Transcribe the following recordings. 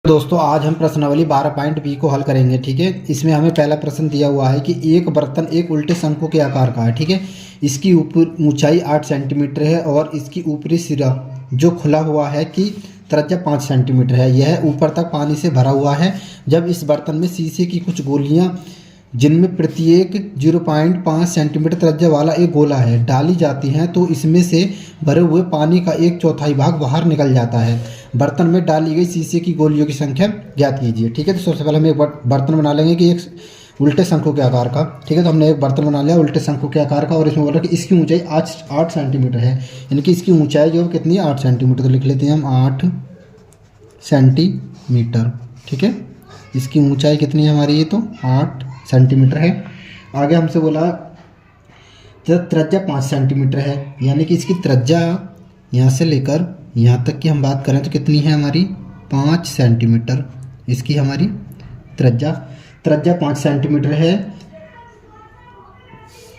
दोस्तों आज हम प्रश्नावली 12.b को हल करेंगे। ठीक है, इसमें हमें पहला प्रश्न दिया हुआ है कि एक बर्तन एक उल्टे शंकु के आकार का है। ठीक है, इसकी ऊपर ऊंचाई 8 सेंटीमीटर है और इसकी ऊपरी सिरा जो खुला हुआ है कि त्रिज्या 5 सेंटीमीटर है। यह ऊपर तक पानी से भरा हुआ है। जब इस बर्तन में शीशे की कुछ गोलियां जिनमें प्रत्येक 0.5 सेंटीमीटर त्रिज्या वाला एक गोला है डाली जाती हैं तो इसमें से भरे हुए पानी का 1/4 भाग बाहर निकल जाता है। बर्तन में डाली गई शीशे की गोलियों की संख्या ज्ञात कीजिए। ठीक है, तो सबसे पहले हम एक बर्तन बना लेंगे कि एक उल्टे शंकु के आकार का। ठीक है, तो हमने एक बर्तन बना लिया उल्टे शंकु के आकार का और इसमें बोला कि इसकी ऊंचाई 8 सेंटीमीटर है, यानी कि इसकी ऊंचाई जो कितनी है 8 सेंटीमीटर। तो लिख लेते हैं हम 8 सेंटीमीटर। ठीक है, इसकी ऊंचाई कितनी है हमारी, ये तो 8 सेंटीमीटर है। आगे हमसे बोला जब त्रिज्या 5 सेंटीमीटर है, यानी कि इसकी त्रिज्या यहाँ से लेकर यहाँ तक की हम बात करें तो कितनी है हमारी 5 सेंटीमीटर। इसकी हमारी त्रिज्या 5 सेंटीमीटर है।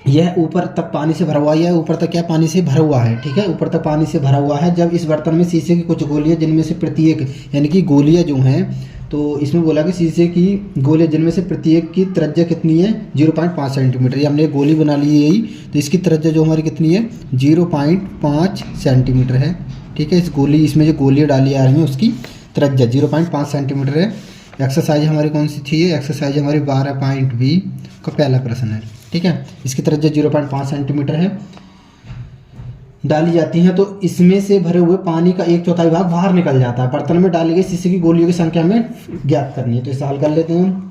यह ऊपर तक पानी से भरा हुआ है, यह ऊपर तक क्या पानी से भरा हुआ है। ठीक है, ऊपर तक पानी से भरा हुआ है। जब इस बर्तन में शीशे की कुछ गोलियां जिनमें से प्रत्येक, यानी कि गोलियां जो हैं, तो इसमें बोला कि शीशे की गोलियां जिनमें से प्रत्येक की त्रिज्या कितनी है 0.5 सेंटीमीटर। ये हमने एक गोली बना ली यही, तो इसकी त्रिज्या जो हमारी कितनी है 0.5 सेंटीमीटर है। ठीक है, इस गोली इसमें जो गोलियां डाली आ रही हैं उसकी त्रिज्या 0.5 सेंटीमीटर है। एक्सरसाइज हमारी कौन सी थी, एक्सरसाइज हमारी 12.b का पहला प्रश्न है। ठीक है, इसकी त्रिज्या 0.5 सेंटीमीटर है, डाली जाती हैं तो इसमें से भरे हुए पानी का 1/4 भाग बाहर निकल जाता है। बर्तन में डाली गई शीशे की गोलियों की संख्या हमें ज्ञात करनी है, तो इसे हल कर लेते हैं हम।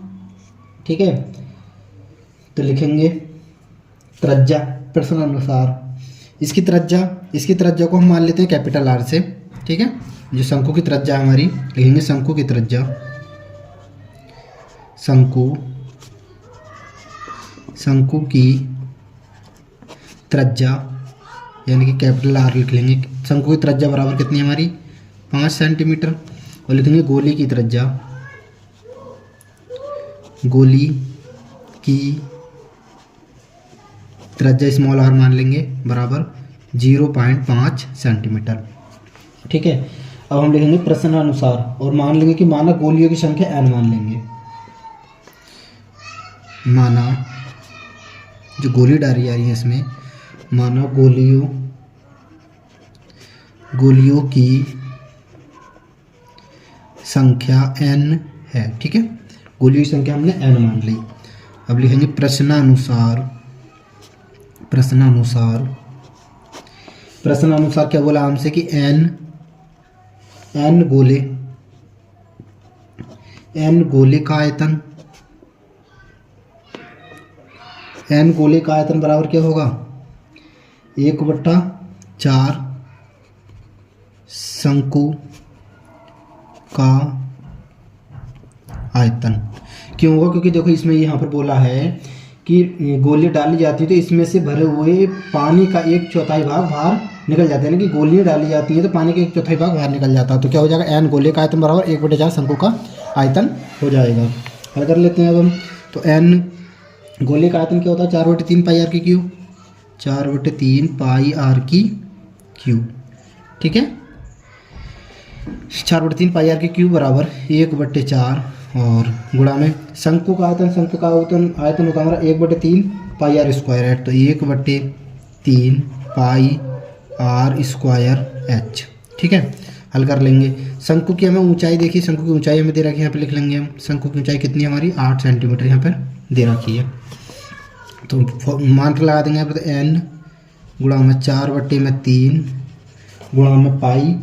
ठीक है, तो लिखेंगे त्रिज्या प्रश्न अनुसार इसकी त्रिज्या को हम मान लेते हैं कैपिटल आर से। ठीक है, जो शंकु की त्रिज्या हमारी लिखेंगे शंकु की त्रिज्या, शंकु की त्रिज्या यानी कि कैपिटल आर लिख लेंगे। शंकु की त्रिज्या बराबर कितनी है हमारी 5 सेंटीमीटर और लिखेंगे गोली की त्रिज्या, स्मॉल आर मान लेंगे बराबर 0.5 सेंटीमीटर। ठीक है, अब हम लिखेंगे प्रश्नानुसार और मान लेंगे कि माना गोलियों की संख्या n मान लेंगे। माना जो गोली डाली आ रही है इसमें, माना गोलियों की संख्या n है। ठीक है, गोलियों की संख्या हमने n मान ली। अब लिखेंगे प्रश्नानुसार क्या बोला हमसे कि n गोले का आयतन, n गोले का आयतन बराबर क्या होगा 1/4 शंकु का आयतन। क्यों होगा, क्योंकि देखो इसमें यहाँ पर बोला है कि गोली डाली जाती है तो इसमें से भरे हुए पानी का 1/4 भाग बाहर निकल जाता है, यानी कि गोलियाँ डाली जाती हैं तो पानी का 1/4 भाग बाहर निकल जाता है। तो क्या हो जाएगा n गोले का आयतन बराबर 1/4 शंकु का आयतन हो जाएगा। हल कर लेते हैं अब हम। तो n गोले का आयतन क्या होता है 4/3 पाई आर की क्यूब, 4/3 पाई आर की क्यूब। ठीक है, 4/3 पाई आर की क्यूब बराबर 1/4 और गुणा में शंकु का आयतन होगा हमारा 1/3 पाई आर स्क्वायर है, तो 1/3 पाई आर स्क्वायर एच। ठीक है, हल कर लेंगे। शंकु की हमें ऊंचाई देखिए, शंकु की ऊंचाई हमें दे रखी है, यहाँ पे लिख लेंगे हम। शंकु की ऊंचाई कितनी है हमारी 8 सेंटीमीटर यहाँ पर दे रखी है, तो मान लगा देंगे यहाँ पर। तो n गुणा में 4/3 गुणा में पाई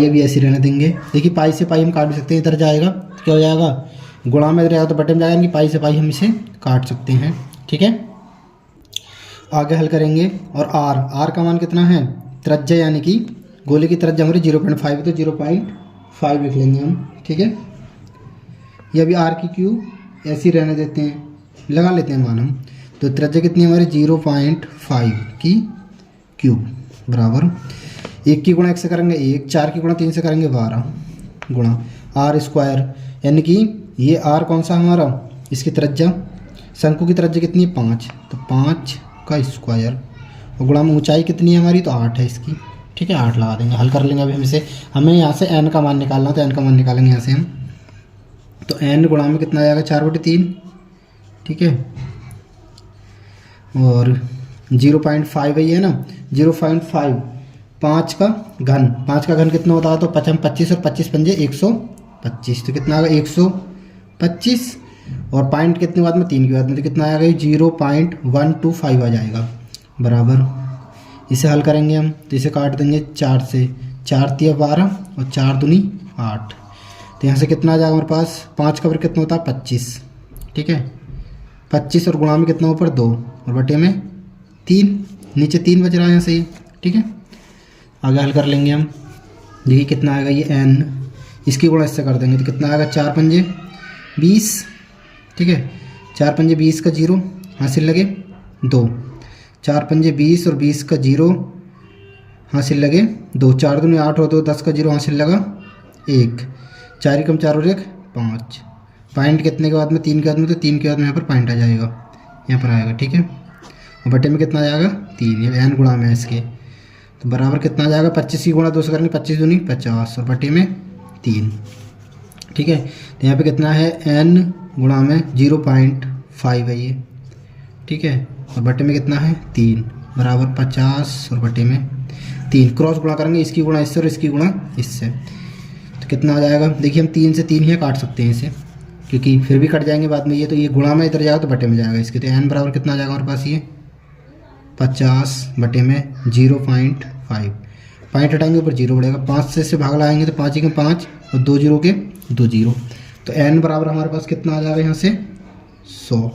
अभी ऐसे रहने देंगे। देखिए पाई से पाई हम काट भी सकते हैं, इधर जाएगा तो क्या हो जाएगा गुणा में रहेगा तो बटे में जाएगा, यानी कि पाई से पाई हम इसे काट सकते हैं। ठीक है, आगे हल करेंगे। और r का मान कितना है त्रिज्या, यानी कि गोले की त्रिज्या हमारी 0.5 तो 0.5 लिख लेंगे हम। ठीक है, ये अभी r की क्यूब ऐसी रहने देते हैं, लगा लेते हैं मान हम। तो त्रिज्या कितनी हमारी 0.5 की क्यूब बराबर 1 की गुणा 1 से करेंगे 1, 4 की गुणा 3 से करेंगे 12 गुणा आर स्क्वायर, यानी कि ये r कौन सा हमारा, इसकी त्रिज्या शंकु की त्रिज्या कितनी है 5, तो 5 का स्क्वायर और गुणा में ऊंचाई कितनी है हमारी, तो 8 है इसकी। ठीक है, 8 लगा देंगे, हल कर लेंगे। अभी हमसे हमें यहाँ से n का मान निकालना, तो n का मान निकालेंगे यहाँ से हम। तो n गुणा में कितना आएगा 4/3, ठीक है। और 0.5 है ना, 0.5 5 का घन, 5 का घन कितना होता है तो 25 और 25 पंजे 125, तो कितना आएगा 125। और पॉइंट कितने बाद में 3 के बाद में तो कितना आएगा 0.125 आ जाएगा बराबर। इसे हल करेंगे हम तो इसे काट देंगे 4 से, 4 तिया 12 और 4 दूनी 8, तो यहाँ से कितना आ जाएगा हमारे पास 5 का वर्ग कितना होता है 25, ठीक है। 25 और गुणा में कितना ऊपर 2 और बटे में 3, नीचे 3 बच रहा है यहाँ से, ठीक है। आगे हल कर लेंगे हम, देखिए कितना आएगा ये n, इसकी गुणा इससे कर देंगे तो कितना आएगा 4 पंजे 20, ठीक है। 4 पंजे 20 का 0 हासिल लगे 2, 4 पंजे 20 और 20 का 0 हासिल लगे 2, 4 दूनी 8 और 2 10 का 0 हासिल लगा 1, 4 कम 4 और 1 5। पॉइंट कितने के बाद में 3 के बाद में, तो 3 के बाद में यहाँ पर पॉइंट आ जाएगा, यहाँ पर आएगा, ठीक है। और बटे में कितना आ जाएगा 3, ये n गुणा में इसके, तो बराबर कितना आ जाएगा 25 की गुणा 2 से करेंगे 25 दूनी 50 और बटे में 3, ठीक है। तो यहाँ पे कितना है n गुणा में 0.5 है ये, ठीक है। और बटे में कितना है 3 बराबर 50 और बटे में 3, क्रॉस गुणा करेंगे इसकी गुणा इससे और इसकी गुणा इससे, तो कितना आ जाएगा देखिए हम 3 से 3 ही काट सकते हैं इसे, क्योंकि फिर भी कट जाएंगे बाद में ये, तो ये गुणा में इधर जाएगा तो बटे में जाएगा इसके, तो n बराबर कितना आ जाएगा हमारे पास ये 50 बटे में 0.5, पॉइंट हटाएंगे ऊपर 0 बढ़ेगा, 5 से इससे भाग लाएंगे तो 5 के 5 और 2 0 के 2 0, तो n बराबर हमारे पास कितना आ जाएगा यहाँ से 100,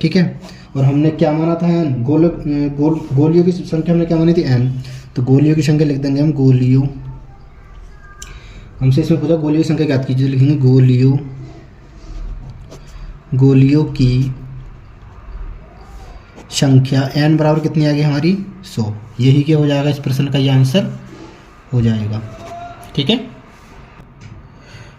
ठीक है। और हमने क्या माना था n, गोलियों की संख्या हमने क्या मानी थी n, तो गोलियों की संख्या लिख देंगे हम गोलियों, हमसे इसमें पूछा गोलियों की संख्या ज्ञात कीजिए, लिखेंगे गोलियों की संख्या n बराबर कितनी आ गई हमारी 100, यही क्या हो जाएगा इस प्रश्न का ये आंसर हो जाएगा, ठीक है।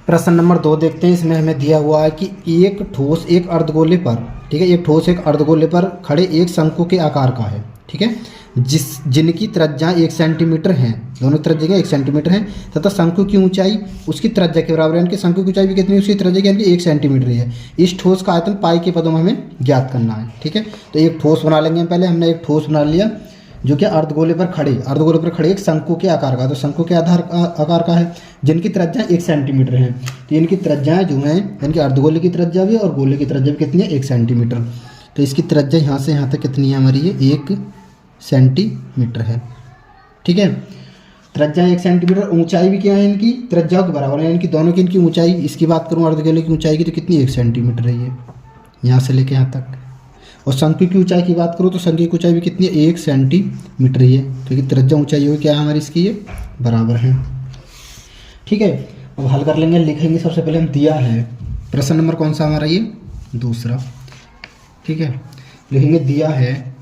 प्रश्न नंबर 2 देखते हैं, इसमें हमें दिया हुआ है कि एक ठोस एक अर्धगोले पर, ठीक है, एक ठोस एक अर्धगोले पर खड़े एक शंकु के आकार का है, ठीक है, जिनकी त्रिज्या 1 सेंटीमीटर हैं, दोनों त्रिज्या 1 सेंटीमीटर हैं तथा शंकु की ऊंचाई उसकी त्रिज्या के बराबर है, यानी कि शंकु की ऊंचाई भी कितनी है उसकी त्रिज्या यानी कि 1 सेंटीमीटर है। इस ठोस का आयतन पाई के पदों में हमें ज्ञात करना है, ठीक है। तो एक ठोस बना लेंगे पहले, हमने एक ठोस बना लिया जो कि अर्धगोले पर खड़े एक शंकु के आकार का, तो शंकु के आकार का है जिनकी त्रिज्या 1 सेंटीमीटर है, तो इनकी त्रिज्याएं जो हैं यानी अर्धगोले की त्रिज्या भी और गोले की त्रिज्या भी कितनी है 1 सेंटीमीटर, तो इसकी त्रिज्या यहाँ से यहाँ तक कितनी है हमारी ये 1 सेंटीमीटर है, ठीक है। त्रिज्या 1 सेंटीमीटर, ऊंचाई भी क्या है इनकी त्रिज्या के बराबर है, इनकी दोनों की इनकी ऊंचाई, इसकी बात करूँ अर्धगोले की ऊंचाई की तो कितनी 1 सेंटीमीटर है ये यहाँ से लेके यहाँ तक, और शंकु की ऊंचाई की बात करूँ तो शंकु की ऊंचाई भी कितनी है 1 सेंटीमीटर ही है, क्योंकि त्रिज्या ऊंचाई होगी क्या है हमारी इसकी ये बराबर है, ठीक है। अब हल कर लेंगे, लिखेंगे सबसे पहले हम दिया है, प्रश्न नंबर कौन सा हमारा ये दूसरा, ठीक है। लिखेंगे दिया है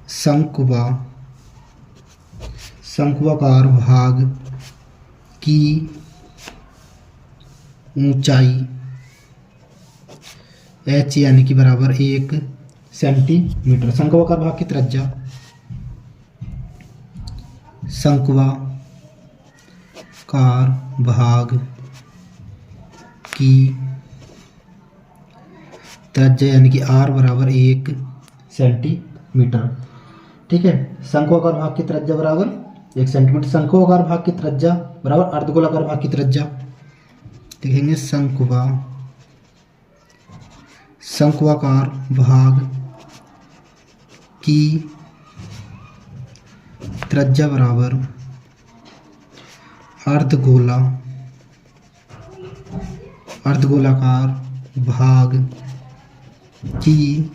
शंक्वाकार भाग की ऊंचाई h यानी कि बराबर 1 सेंटीमीटर, शंक्वाकार भाग की त्रिज्या, शंक्वाकार भाग की त्रिज्या यानी कि r बराबर 1 सेंटीमीटर, ठीक है। शंक्वाकार भाग की त्रिज्या बराबर 1 सेंटीमीटर, शंक्वाकार भाग की त्रिज्या बराबर अर्धगोलाकार भाग की त्रिज्या, लिखेंगे शंक्वाकार भाग की त्रिज्या बराबर अर्धगोलाकार भाग की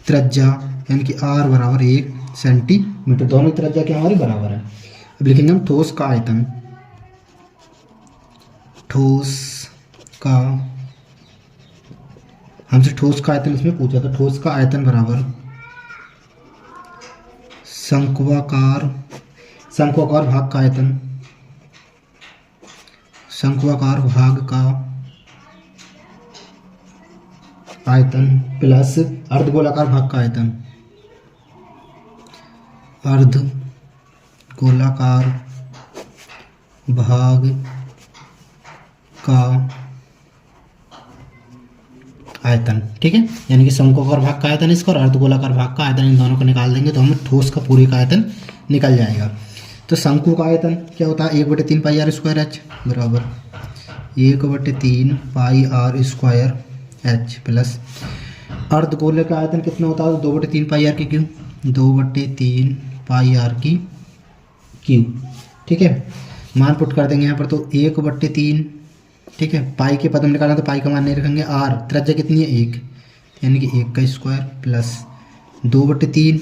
त्रिज्या यानी कि r बराबर 1 सेंटीमीटर, दोनों की त्रिज्या क्या हमारी बराबर है। अब लिखेंगे हम ठोस का आयतन, हमसे ठोस का आयतन इसमें पूछा था, ठोस का आयतन बराबर शंक्वाकार भाग का आयतन, शंक्वाकार भाग का आयतन प्लस अर्धगोलाकार भाग का आयतन, गोलाकार भाग का आयतन। ठीक है, यानी कि शंक्वाकार भाग का आयतन इसका और अर्धगोलाकार भाग का आयतन, इन दोनों को निकाल देंगे तो हमें ठोस का पूरे का आयतन निकल जाएगा। तो शंकु का आयतन क्या होता है, 1/3 पाई आर स्क्वायर एच बराबर 1/3 pi r square H plus अर्धगोले का आयतन कितना होता है, 2/3 पाई आर की क्यू, 2/3 पाई आर की क्यू। ठीक है, मान पुट कर देंगे यहाँ पर, तो 1/3, ठीक है, पाई के पद में निकालना तो पाई का मान नहीं रखेंगे, आर त्रिज्या कितनी है 1, यानी कि 1 का स्क्वायर प्लस 2/3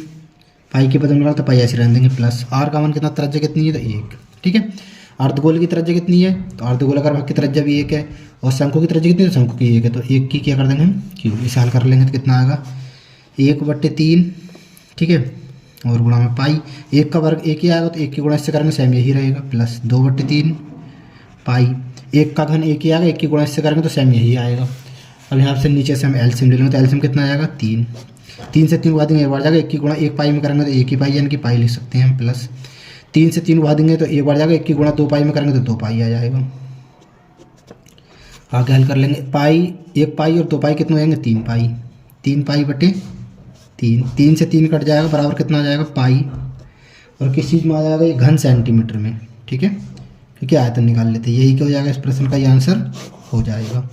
पाई के पद में निकालना तो पाई ऐसे रहने देंगे प्लस आर का मान कितना, त्रिज्या कितनी है तो 1। ठीक है, अर्धगोल की त्रिज्या कितनी है, तो अर्धगोलाकार भाग की त्रिज्या भी 1 है और शंकु की त्रिज्या कितनी है, तो शंकु की 1 है, तो 1 की क्या कर देंगे हम क्यू, इसे हल कर लेंगे तो कितना आएगा 1/3, ठीक है, और गुणा में पाई, 1 का वर्ग 1 ही आएगा तो 1 की गुणा इससे करेंगे सेम यही रहेगा प्लस 2/3 पाई, 1 का घन 1 ही आएगा, 1 की गुणा इससे करेंगे तो सेम यही आएगा। अब यहाँ से नीचे से हम एलसीएम ले लेंगे तो एलसीएम कितना आएगा 3, 3 से 3 को देंगे एक बार जाएगा, 1 की गुणा 1 पाई में करेंगे तो 1 ही पाई, यानी कि पाई लिख सकते हैं हम प्लस 3 से 3 को देंगे तो एक बार जाएगा, 1 की गुणा 2 पाई में करेंगे तो 2 पाई आ जाएगा। आगे हल कर लेंगे, पाई 1 पाई और 2 पाई कितना हो जाएंगे 3 पाई, 3 पाई बटे 3, 3 से 3 कट जाएगा बराबर कितना आ जाएगा पाई, और किस चीज़ में आ जाएगा ये घन सेंटीमीटर में। ठीक है, क्योंकि आयतन निकाल लेते हैं, यही क्या हो जाएगा इस प्रश्न का ये आंसर हो जाएगा।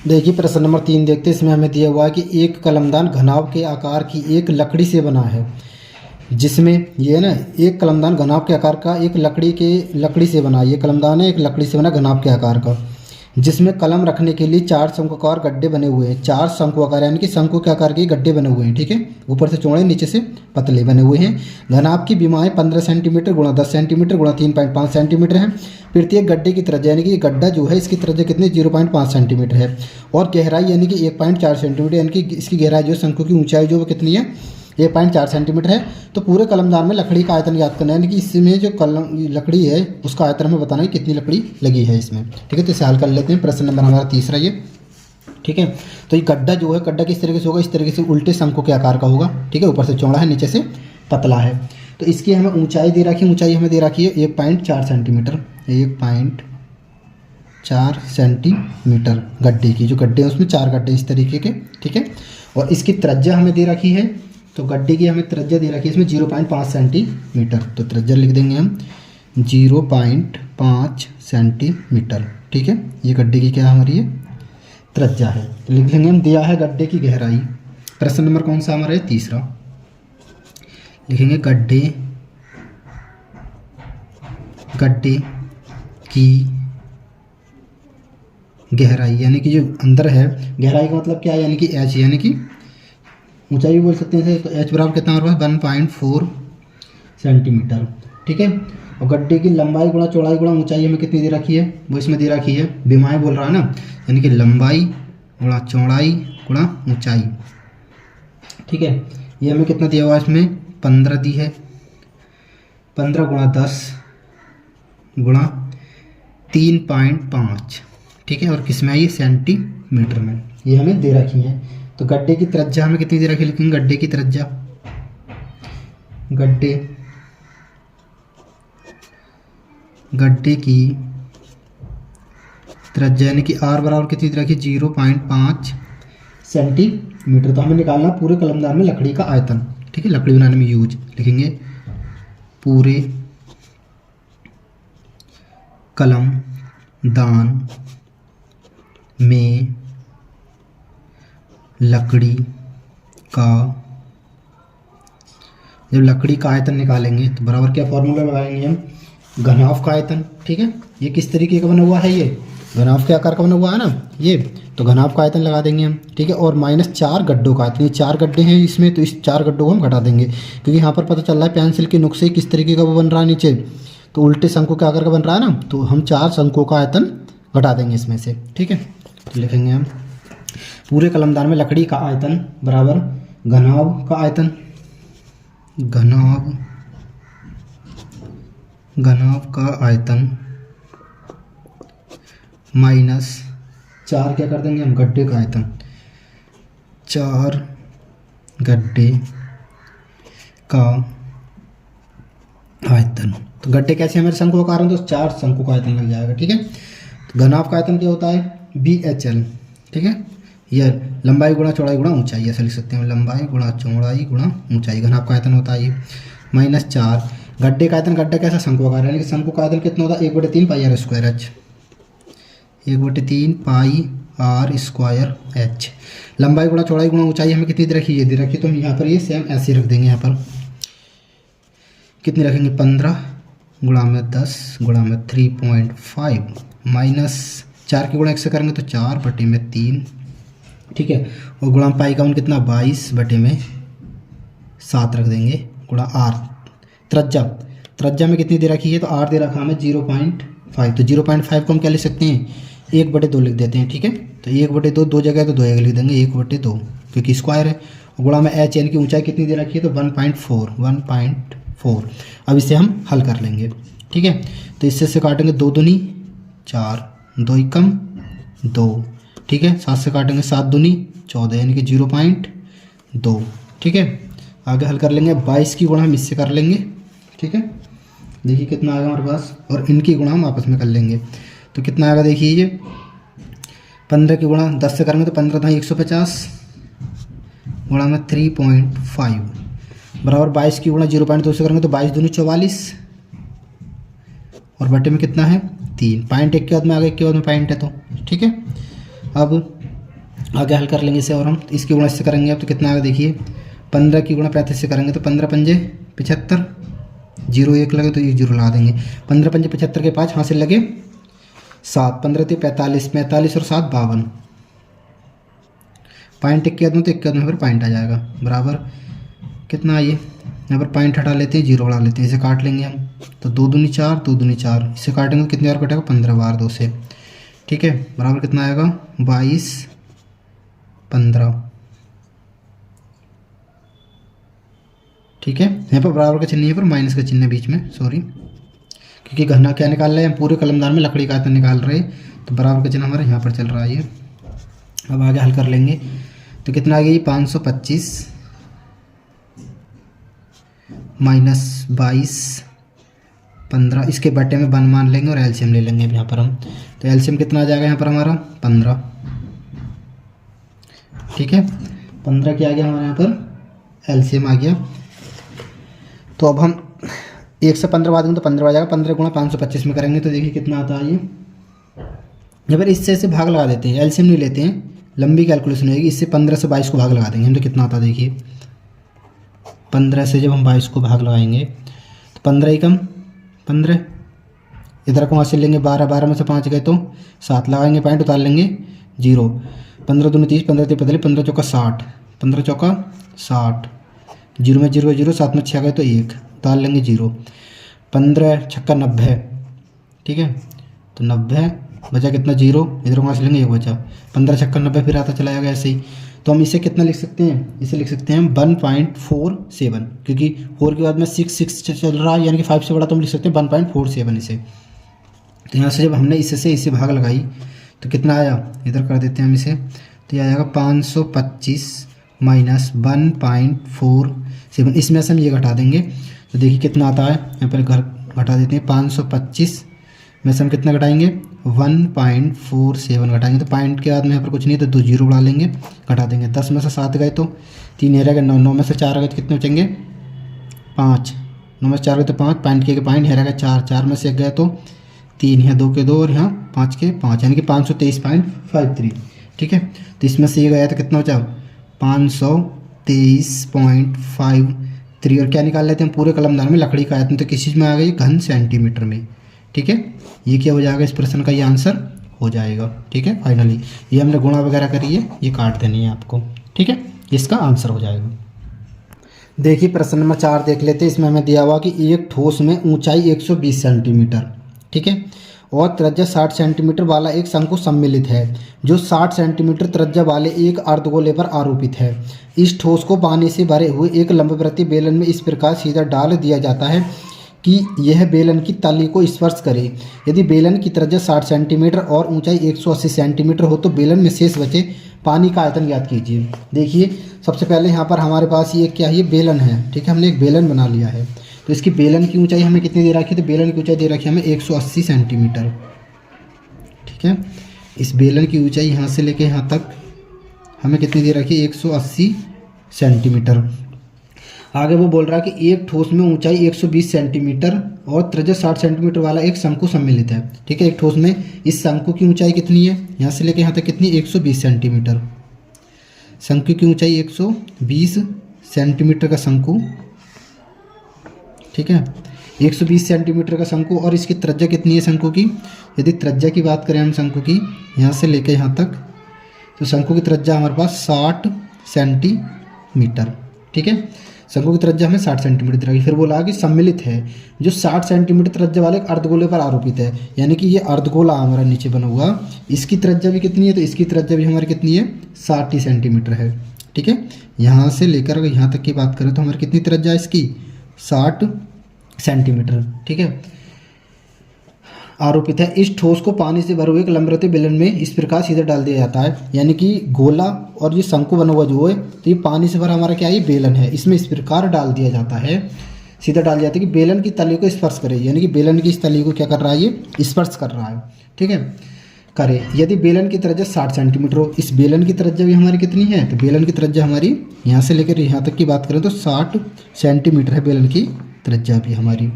देखिए प्रश्न नंबर 3 देखते हैं, इसमें हमें दिया हुआ है कि एक कलमदान घनाभ के आकार की एक लकड़ी से बना है, जिसमें ये है ना, एक कलमदान घनाभ के आकार का एक लकड़ी से बना, ये कलमदान है एक लकड़ी से बना घनाभ के आकार का, जिसमें कलम रखने के लिए 4 शंक्वाकार गड्ढे बने हुए हैं, 4 शंक्वाकार यानी कि शंकु के आकार के गड्ढे बने हुए हैं। ठीक है, ऊपर से चौड़े नीचे से पतले बने हुए हैं। घनाभ की विमाएँ 15 सेंटीमीटर गुणा 10 सेंटीमीटर गुणा 3.5 सेंटीमीटर है। प्रत्येक गड्ढे की त्रिज्या यानी कि गड्ढा जो है इसकी त्रिज्या कितनी 0.5 सेंटीमीटर है, और गहराई यानी कि 1.4 सेंटीमीटर, यानी कि इसकी गहराई जो शंकु की ऊंचाई जो वो कितनी है 1.4 सेंटीमीटर है। तो पूरे कलमदान में लकड़ी का आयतन याद करना है, यानी कि इसमें जो लकड़ी है उसका आयतन हमें बताना है कितनी लकड़ी लगी है इसमें। ठीक है, तो इसे हल कर लेते हैं। प्रश्न नंबर हमारा तीसरा ये। ठीक है, तो ये गड्ढा जो है, गड्ढा किस तरीके से होगा, इस तरीके से उल्टे शंकु के आकार का होगा। ठीक है, ऊपर से चौड़ा है नीचे से पतला है। तो इसकी हमें ऊंचाई दे रखी है, ऊंचाई हमें दे रखी है 1.4 सेंटीमीटर, 1.4 सेंटीमीटर गड्ढे की, जो गड्ढे हैं उसमें 4 गड्ढे इस तरीके के। ठीक है, और इसकी त्रिज्या हमें दे रखी है, तो गड्ढे की हमें त्रिज्या दे रखी है इसमें 0.5 सेंटीमीटर, तो त्रिज्या लिख देंगे हम 0.5 सेंटीमीटर। ठीक है, ये गड्ढे की क्या हमारी ये त्रिज्या है। तो लिख लेंगे हम, दिया है गड्ढे की गहराई। प्रश्न नंबर कौन सा हमारा है, तीसरा। लिखेंगे गड्ढे की गहराई, यानी कि जो अंदर है, गहराई का मतलब क्या है, यानी कि एच, यानी कि ऊंचाई भी बोल सकते हैं। तो एच बराबर कितना हमारे पास 1.4 सेंटीमीटर। ठीक है, और गड्ढे की लंबाई गुणा चौड़ाई गुणा ऊंचाई हमें कितनी दे रखी है, वो इसमें दे रखी है, विमाएँ बोल रहा है ना, यानी कि लंबाई गुणा चौड़ाई गुणा ऊंचाई। ठीक है, ये हमें कितना दिया हुआ है, इसमें 15 दी है, 15 गुणा 10 गुणा 3.5। ठीक है, और किस में आई सेंटीमीटर में, ये हमें दे रखी है। तो गड्ढे की त्रिज्या हमें कितनी दे रखी है, लेकिन गड्ढे की त्रिज्या, गड्ढे की त्रिज्या यानी कि आर बराबर कितनी दे रखी है 0.5 सेंटीमीटर। तो हमें निकालना पूरे कलमदान में लकड़ी का आयतन। ठीक है, लकड़ी बनाने में यूज, लिखेंगे पूरे कलमदान में लकड़ी का, जब लकड़ी का आयतन निकालेंगे तो बराबर क्या फॉर्मूला लगाएंगे हम, घनाभ का आयतन। ठीक है, ये किस तरीके का बना हुआ है, ये घनाभ के आकार का बना हुआ है ना ये, तो घनाभ का आयतन लगा देंगे हम। ठीक है, और -4 गड्ढों का आयतन, ये 4 गड्ढे हैं इसमें, तो इस 4 गड्ढों को हम घटा देंगे, क्योंकि यहाँ पर पता चल रहा है पेंसिल के नुक्से किस तरीके का वो बन रहा है नीचे, तो उल्टे शंकु के आकार का बन रहा है ना, तो हम 4 शंकुओं का आयतन घटा देंगे इसमें से। ठीक है, तो लिखेंगे हम पूरे कलमदान में लकड़ी का आयतन बराबर घनाभ का आयतन, घनाभ का आयतन -4 क्या कर देंगे हम, गड्ढे का आयतन, 4 गड्ढे का आयतन। तो गड्ढे कैसे है मेरे शंकु का कारण, तो 4 शंकु का आयतन लग जाएगा। ठीक है, तो घनाभ का आयतन क्या होता है BHL। ठीक है, यह लंबाई गुणा चौड़ाई गुणा ऊंचाई, ऐसा लिख सकते हैं, लंबाई गुणा चौड़ाई गुणा ऊंचाई, घनाभ का आयतन होता है ये -4। गड्ढे का आयतन, गड्ढा कैसा शंकु का, यानी कि शंकु का आयतन कितना होता है 1/3 pi r square h, 1/3 pi r square h. लंबाई गुणा चौड़ाई गुणा ऊंचाई हमें कितनी दे रखी है, ये दे रखी है, तो हम यहाँ पर ये सेम ऐसे रख देंगे। यहाँ पर कितनी रखेंगे 15 गुणा में 10 गुणा में 3.5 -4 के गुणा 1 से करेंगे तो 4/3। ठीक है, और गुणा पाई का मान कितना 22/7 रख देंगे गुणा आर। त्रिज्या में कितनी दे रखी है, तो आर दे रखा हमें 0.5, तो 0.5 को हम क्या लिख सकते हैं 1/2 लिख देते हैं। ठीक है, तो 1/2 दो जगह तो 2 जगह लिख देंगे 1/2 क्योंकि स्क्वायर है। और गुणा में एच यानी कि ऊंचाई कितनी दे रखी है, तो 1.4। अब इसे हम हल कर लेंगे। ठीक है, तो इससे से काटेंगे 2 दूनी 4, 2 एकम 2। ठीक है, 7 से काटेंगे 7 दूनी 14 यानी कि 0.2। ठीक है, आगे हल कर लेंगे। 22 की गुणा हम इससे कर लेंगे। ठीक है, देखिए कितना आएगा हमारे पास, और इनकी गुणा हम आपस में कर लेंगे। तो कितना आएगा देखिए, ये 15 की गुणा 10 से करेंगे तो 15 था 150 गुणा में 3.5 बराबर 22 की गुणा 0.2 से करेंगे तो 22 दूनी 44 और बटे में कितना है 3। पॉइंट एक के बाद में आगे, एक के बाद में पॉइंट है तो ठीक है। अब आगे हल कर लेंगे इसे, और हम इसकी गुणा इससे करेंगे अब तो कितना आएगा देखिए, 15 की गुणा 35 से करेंगे तो 15 पंजे 75, 0 1 लगे तो ये 0 लगा देंगे। 15 पंजे 75 के 5 हासिल लगे 7, 15 थे 45, 45 और 7 52। पॉइंट एक के बाद में तो एक के बाद में फिर पॉइंट आ जाएगा बराबर कितना, ये यहाँ पर पॉइंट हटा लेते हैं 0 बढ़ा लेते हैं, इसे काट लेंगे हम तो 2 दूनी 4, 2 दूनी 4, इसे काटेंगे तो कितनी बार कटेगा 15 बार 2 से। ठीक है, बराबर कितना आएगा 22 15। ठीक है, यहाँ पर बराबर का चिन्ह है, पर माइनस का चिन्ह है बीच में, सॉरी, क्योंकि घना क्या निकाल रहे हैं हम, पूरे कलमदान में लकड़ी का आयतन निकाल रहे हैं, तो बराबर का चिन्ह हमारा यहाँ पर चल रहा है ये। अब आगे हल कर लेंगे तो कितना आ गया 525 माइनस 22 15, इसके बटे में 1 मान लेंगे और एलसीएम ले लेंगे यहाँ पर हम, तो एलसीएम कितना आ जाएगा यहाँ पर हमारा 15। ठीक है, 15 क्या आ गया हमारे यहाँ पर एलसीएम आ गया। तो अब हम 1 से 15 बाद में तो 15 आ जाएगा, 15 गुणा 525 में करेंगे तो देखिए कितना आता है ये। यहाँ पर इससे से भाग लगा देते हैं, एलसीएम नहीं लेते हैं, लंबी कैलकुलेशन होगी, इससे 15 से 22 को भाग लगा देंगे हम तो कितना आता है देखिए, 15 से जब हम 22 को भाग लगाएंगे तो 15 ही कम 15, इधर को हासिल लेंगे 12, 12 में से 5 गए तो 7 लगाएंगे, पॉइंट उतार लेंगे 0, 15 दूनी 30, 15 3 45, 15 चौका 60, 15 चौका 60, 0 में 0 0, 7 में 6 गए तो 1, उतार लेंगे 0, 15 छक्का 90। ठीक है, तो 90 बचा कितना 0, इधर को हासिल लेंगे 1 बचा, 15 छक्का 90 फिर आता चला जाएगा ऐसे ही। तो हम इसे कितना लिख सकते हैं, इसे लिख सकते हैं हम 1.47, क्योंकि 4 के बाद में 6 6 चल रहा है यानी कि 5 से बड़ा, तो हम लिख सकते हैं 1.47 इसे। तो यहाँ से जब हमने इससे इसे भाग लगाई तो कितना आया, इधर कर देते हैं हम इसे, तो ये आ जाएगा 525 माइनस 1.47, इसमें से हम ये घटा देंगे तो देखिए कितना आता है, यहाँ पर घर घटा देते हैं 525 में से हम कितना घटाएंगे 1.47 घटाएंगे, तो पॉइंट के बाद में यहाँ पर कुछ नहीं तो 2 0 बढ़ा लेंगे, घटा देंगे, 10 में से 7 गए तो 3 रह गए, 9 में से 4 गए तो कितने बचेंगे 5, 9 में से 4 गए तो 5, पॉइंट के पॉइंट यहाँ रह गए 4, 4 में से 1 गए तो 3, यहाँ 2 के 2 और यहाँ 5 के 5 यानी कि 523.53। ठीक है, तो इसमें से ये गया तो कितना बचा 523.53, और क्या निकाल लेते हैं पूरे कलमदान में लकड़ी का आयतन, तो किस चीज़ में आ गई घन सेंटीमीटर में। ठीक है, ये क्या हो जाएगा इस प्रश्न का, ये आंसर हो जाएगा। ठीक है, फाइनली ये हमने गुणा वगैरह करी है, ये काट देनी है आपको। ठीक है, इसका आंसर हो जाएगा। देखिए प्रश्न नंबर 4 देख लेते हैं, इसमें हमें दिया हुआ कि एक ठोस में ऊंचाई 120 सेंटीमीटर, ठीक है, और त्रिज्या 60 सेंटीमीटर वाला एक शंकु सम्मिलित है जो 60 सेंटीमीटर त्रिज्या वाले एक अर्धगोले पर आरोपित है। इस ठोस को पानी से भरे हुए एक लंबवृत्तीय बेलन में इस प्रकार सीधा डाल दिया जाता है कि यह बेलन की तली को स्पर्श करे। यदि बेलन की त्रिज्या 60 सेंटीमीटर और ऊंचाई 180 सेंटीमीटर हो तो बेलन में शेष बचे पानी का आयतन ज्ञात कीजिए। देखिए सबसे पहले यहाँ पर हमारे पास ये क्या है, ये बेलन है, ठीक है, हमने एक बेलन बना लिया है। तो इसकी बेलन की ऊंचाई हमें कितनी दे रखी है, तो बेलन की ऊंचाई दे रखी है हमें 180 सेंटीमीटर, ठीक है। इस बेलन की ऊंचाई यहाँ से लेके यहाँ तक हमें कितनी दे रखी है, 180 सेंटीमीटर। आगे वो बोल रहा है कि एक ठोस में ऊंचाई 120 सेंटीमीटर और त्रिज्या 60 सेंटीमीटर वाला एक शंकु सम्मिलित है, ठीक है। एक ठोस में इस शंकु की ऊंचाई कितनी है, यहाँ से लेके यहाँ तक कितनी, 120 सेंटीमीटर। शंकु की ऊंचाई 120 सेंटीमीटर का शंकु, ठीक है, 120 सेंटीमीटर का शंकु। और इसकी त्रिज्या कितनी है शंकु की, यदि त्रिज्या की बात करें हम शंकु की यहाँ से लेके यहाँ तक, तो शंकु की त्रिज्या हमारे पास 60 सेंटीमीटर, ठीक है। शंकु की त्रिज्या हमें 60 सेंटीमीटर दी रही। फिर बोला कि सम्मिलित है जो 60 सेंटीमीटर त्रिज्या वाले एक अर्धगोले पर आरोपित है, यानी कि ये अर्धगोला हमारा नीचे बना हुआ, इसकी त्रिज्या भी कितनी है, तो इसकी त्रिज्या भी हमारी कितनी है, 60 सेंटीमीटर है, ठीक है। यहाँ से लेकर अगर यहाँ तक की बात करें तो हमारी कितनी त्रिज्या है इसकी, 60 सेंटीमीटर, ठीक है, आरोपित है। इस ठोस को पानी से भरे हुए एक लंबरते बेलन में इस प्रकार सीधे डाल दिया जाता है, यानी कि गोला और ये शंकु बना हुआ जो है, तो ये पानी से भरा हमारा क्या है, ये बेलन है, इसमें इस प्रकार डाल दिया जाता है, सीधा डाल दिया जाता है कि बेलन की तली को स्पर्श करे, यानी कि बेलन की इस तली को क्या कर रहा है, ये स्पर्श कर रहा है, ठीक है, करे। यदि बेलन की त्रिज्या 60 सेंटीमीटर हो, इस बेलन की त्रिज्या भी हमारी कितनी है, तो बेलन की त्रिज्या हमारी यहाँ से लेकर यहाँ तक की बात करें तो 60 सेंटीमीटर है, बेलन की त्रिज्या भी हमारी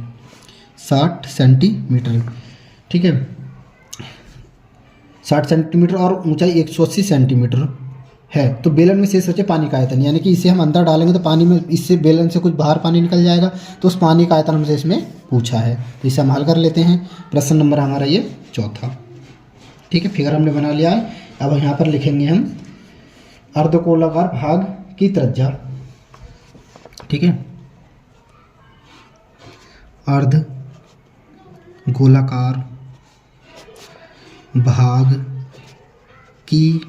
60 सेंटीमीटर, ठीक है, 60 सेंटीमीटर और ऊंचाई 180 सेंटीमीटर है। तो बेलन में शेष बचे पानी का आयतन, यानी कि इसे हम अंदर डालेंगे तो पानी में, इससे बेलन से कुछ बाहर पानी निकल जाएगा, तो उस पानी का आयतन हमसे इसमें पूछा है, तो इसे हम हल कर लेते हैं। प्रश्न नंबर हमारा ये चौथा, ठीक है। फिगर हमने बना लिया है। अब यहाँ पर लिखेंगे हम अर्धगोलाकार भाग की त्रिज्या, ठीक है, अर्धगोलाकार भाग की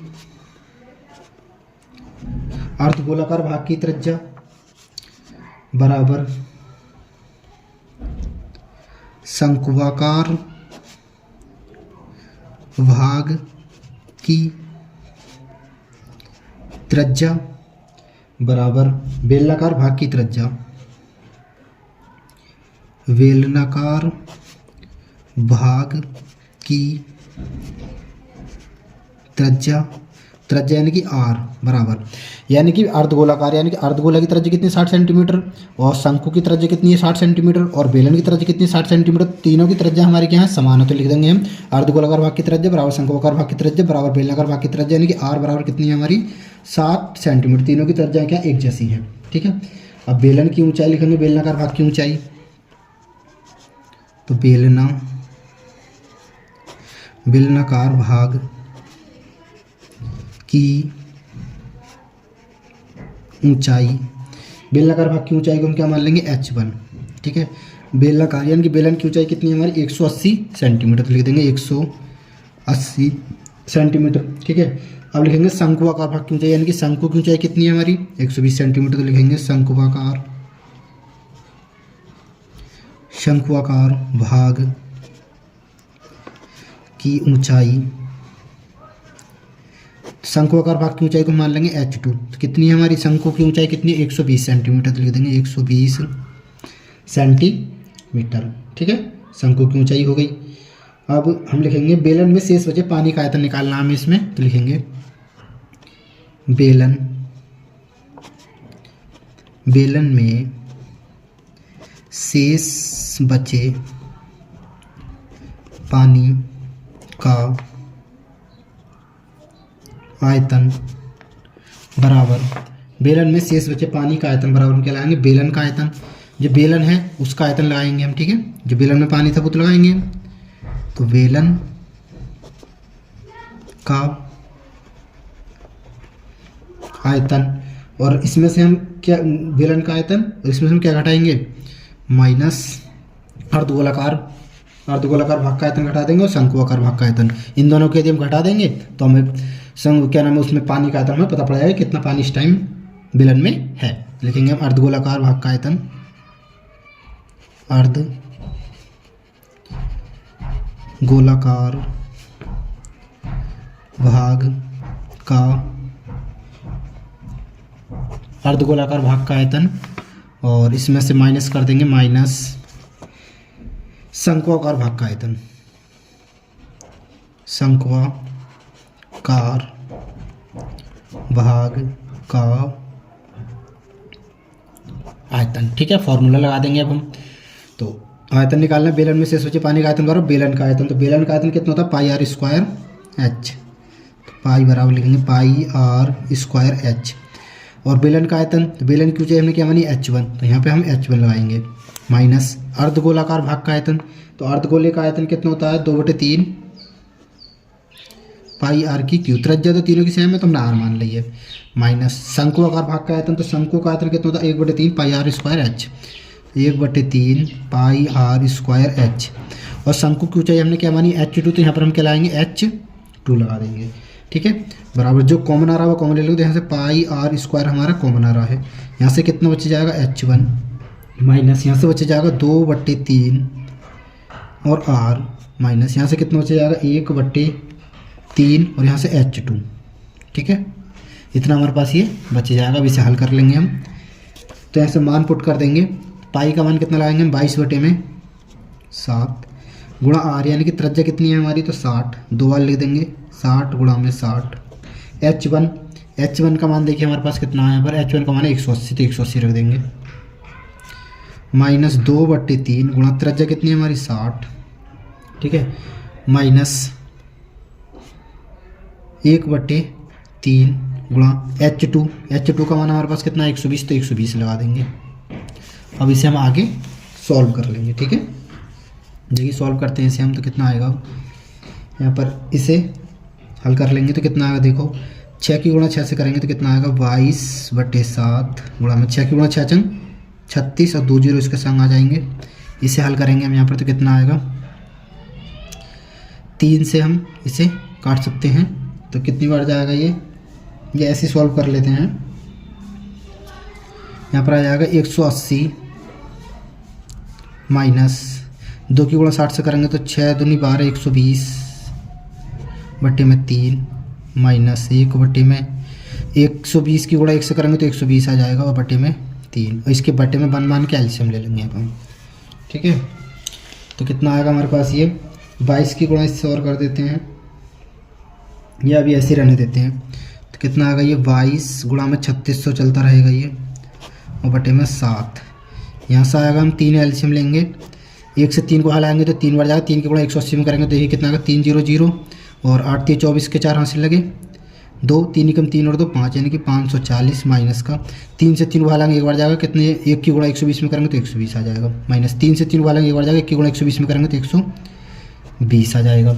अर्धगोलाकार भाग की त्रिज्या बराबर शंक्वाकार भाग की त्रिज्या बराबर बेलनाकार भाग की त्रिज्या, बेलनाकार भाग की त्रिज्या, त्रिज्या यानी कि आर बराबर, यानी कि अर्धगोलाकार, यानी कि अर्धगोला की त्रिज्या कितनी 60 सेंटीमीटर और शंकु की त्रिज्या कितनी है 60 सेंटीमीटर और बेलन की त्रिज्या कितनी 60 सेंटीमीटर, तीनों की त्रिज्या हमारे क्या है समान है। तो लिख देंगे हम अर्धगोलाकार भाग की त्रिज्या बराबर शंक्वाकार भाग की त्रिज्या बराबर बेलनाकार भाग की त्रिज्या, यानी कि आर बराबर कितनी है हमारी 60 सेंटीमीटर, तीनों की त्रिज्या क्या एक जैसी है, ठीक है। अब बेलन की ऊंचाई लिखेंगे, बेलनाकार भाग की ऊंचाई, तो बेलनाकार भाग की ऊंचाई, बेलनाकार भाग की ऊंचाई को हम क्या मान लेंगे h1, ठीक है। बेलनाकार यानी कि बेलन की ऊंचाई कितनी है हमारी 180 सेंटीमीटर, तो लिख देंगे 180 सेंटीमीटर, ठीक है। अब लिखेंगे शंक्वाकार भाग की ऊंचाई, यानी कि शंकु की ऊंचाई कितनी है हमारी 120 सेंटीमीटर, तो लिखेंगे शंक्वाकार भाग की ऊंचाई, शंक्वाकार भाग की ऊंचाई को मान लेंगे h2, तो कितनी है हमारी शंकु की ऊंचाई कितनी है 120 सेंटीमीटर, तो लिख देंगे 120 सेंटीमीटर, ठीक है, शंकु की ऊंचाई हो गई। अब हम लिखेंगे बेलन में शेष बचे पानी का आयतन निकालना हमें इसमें, तो लिखेंगे बेलन में शेष बचे पानी का आयतन बराबर, बेलन में शेष बचे पानी का आयतन बराबर हम क्या लगाएंगे बेलन का आयतन, जो बेलन है उसका आयतन लगाएंगे हम, ठीक है, जो बेलन में पानी था वो तो लगाएंगे, तो बेलन का आयतन, और इसमें से हम क्या बेलन का आयतन, और इसमें से हम क्या घटाएंगे माइनस अर्धगोलाकार भाग का आयतन घटा देंगे और शंक्वाकार भाग का आयतन, इन दोनों के यदि हम घटा देंगे तो हमें क्या नाम है उसमें पानी का आयतन हमें पता पड़ जाएगा कितना पानी इस टाइम बेलन में है। लिखेंगे हम अर्धगोलाकार भाग का आयतन, अर्धगोलाकार गोलाकार भाग का अर्धगोलाकार भाग का आयतन, और इसमें से माइनस कर देंगे माइनस शंक्वाकार भाग का आयतन, शंक्वाकार भाग का आयतन। ठीक है, फॉर्मूला लगा देंगे अब हम। तो आयतन निकालना, बेलन में शेष बचे पानी का आयतन करो बेलन का आयतन। तो बेलन का आयतन कितना होता है, पाई आर स्क्वायर एच। तो पाई बराबर लिखेंगे पाई आर स्क्वायर एच। और बेलन का आयतन, तो बेलन की ऊंचाई हमने क्या मानी H1, तो यहाँ पे हम H1 लगाएंगे, माइनस अर्धगोलाकार भाग का आयतन। तो अर्धगोले का आयतन कितना होता है, 2/3 पाई आर की क्यू। त्रिज्या तो तीनों की सेम है तो हमने आर मान ली है, माइनस शंक्वाकार भाग का आयतन। तो शंकु का आयतन कितना होता है, 1/3 pi r square h, 1/3 pi r square h. और शंकु की ऊंचाई हमने क्या मानी H2, तो यहाँ पर हम क्या लाएंगे H2 लगा देंगे। ठीक है, बराबर जो कॉमन आ रहा है वो कॉमन ले लो। तो यहाँ से पाई आर स्क्वायर हमारा कॉमन आ रहा है, यहाँ से कितना बच जाएगा H1, माइनस यहाँ से बच जाएगा 2/3 और आर, माइनस यहाँ से कितना बच जाएगा 1/3 और यहाँ से H2। ठीक है, इतना हमारे पास ये बच जाएगा। अब इसे हल कर लेंगे हम। तो यहाँ से मान पुट कर देंगे, पाई का मान कितना लगाएंगे हम 22/7 गुणा आर, यानी कि त्रिज्या कितनी है हमारी, तो 60, 2 बार लिख देंगे 60 गुणा में 60। H1 का मान देखिए हमारे पास कितना है यहाँ पर, H1 का मान है 180, तो 180 रख देंगे, माइनस 2/3 गुणा त्रिज्या कितनी है हमारी 60। ठीक है, माइनस 1/3 गुणा H2 का मान हमारे पास कितना है 120, तो 120 लगा देंगे। अब इसे हम आगे सॉल्व कर लेंगे। ठीक है, देखिए सॉल्व करते हैं इसे हम, तो कितना आएगा, यहाँ पर इसे हल कर लेंगे तो कितना आएगा, देखो 6 की गुणा 6 से करेंगे तो कितना आएगा 22/7 गुणा में 6 की गुणा 6 चंग 36 और 2 जीरो इसके संग आ जाएंगे। इसे हल करेंगे हम यहाँ पर तो कितना आएगा, 3 से हम इसे काट सकते हैं, तो कितनी बार जाएगा ये ऐसे सॉल्व कर लेते हैं। यहाँ पर आ जाएगा 180 माइनस 2 की गुणा 60 से करेंगे तो 6 दूनी 12 120 बट्टे में 3 माइनस 1/120 की गुणा 1 से करेंगे तो 120 आ जाएगा और बट्टे में 3, और इसके बट्टे में 1 मान के एलसीएम ले लेंगे अब हम। ठीक है, तो कितना आएगा हमारे पास ये 22 की गुणा इससे और कर देते हैं, ये अभी ऐसे रहने देते हैं। तो कितना आएगा ये 22 गुणा में 3600 चलता रहेगा ये, और बटे में 7। यहाँ से आएगा हम 3 एलसीएम लेंगे, 1 से 3 को हलाएंगे तो 3 बार जाएगा, 3 की गुणा 180 में करेंगे तो देखिए कितना आएगा 300 और 8 3 24 के 4 हासिल लगे 2, 3 एकम 3 और 2 5, यानी कि 540 माइनस का 3 से 3 को हलाएंगे एक बार जाएगा कितने, 1 की गुणा 120 में करेंगे तो 120 आ जाएगा, माइनस 3 से 3 को हलाएंगे एक बार जाएगा 1 की गुणा 120 में करेंगे तो 120 आ जाएगा।